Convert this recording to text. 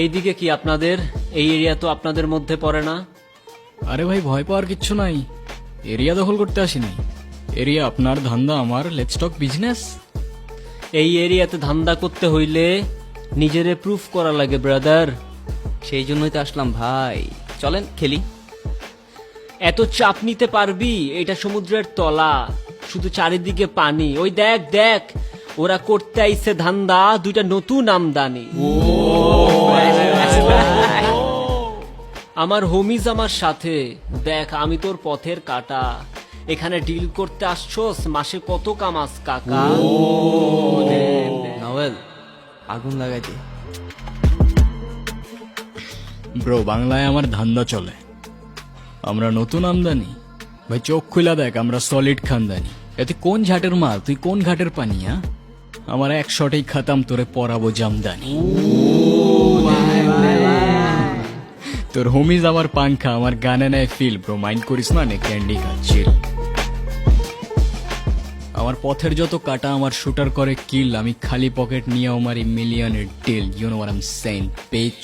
এইদিকে কি আপনাদের? এই এরিয়া তো আপনাদের মধ্যে পড়ে না। আরে ভাই, ভয় পাওয়ার কিচ্ছু নাই। এরিয়া দখল করতে আসিনি। এরিয়া আপনার, ধান্দা আমার। Let's talk business. এই এরিয়াতে ধান্দা করতে হইলে নিজেরে প্রুফ করা লাগে ব্রাদার। সেই জন্যই তো আসলাম ভাই, চলেন খেলি। এত চাপ নিতে পারবি? এটা সমুদ্রের তলা, শুধু চারিদিকে পানি। ওই দেখ দেখ, ওরা করতে আইছে ধান্দা, দুইটা নতুন আমদানি। আমার হোমিজ আমার সাথে। দেখ, আমি তোর পথের কাটা। এখানে ডিল করতে আসছোস, মাসে কত কামাস কাকা? নভেল আগুন লাগাই দে। ব্রো, বাংলায় আমার ধান্দা চলে। আমরা নতুন আমদানি। ভাই চোখ খুলা দেখ, আমরা সলিড খানদানি। এতে কোন ঝাটের মাল, তুই কোন ঘাটের পানি? হ্যাঁ, আমার এক শটেই খাতাম, তোরে পরাবো জামদানি। তোর হোমিজ আমার পাংখা, আমার গানে নেয় ফিল। ব্রো মাইন্ড করিস না, নে ক্যান্ডি খাচ্ছিল। আমার পথের যত কাটা আমার শুটার করে কিল। আমি খালি পকেট নিয়ে আমার মিলিয়নের deal. You know what I am saying, beach.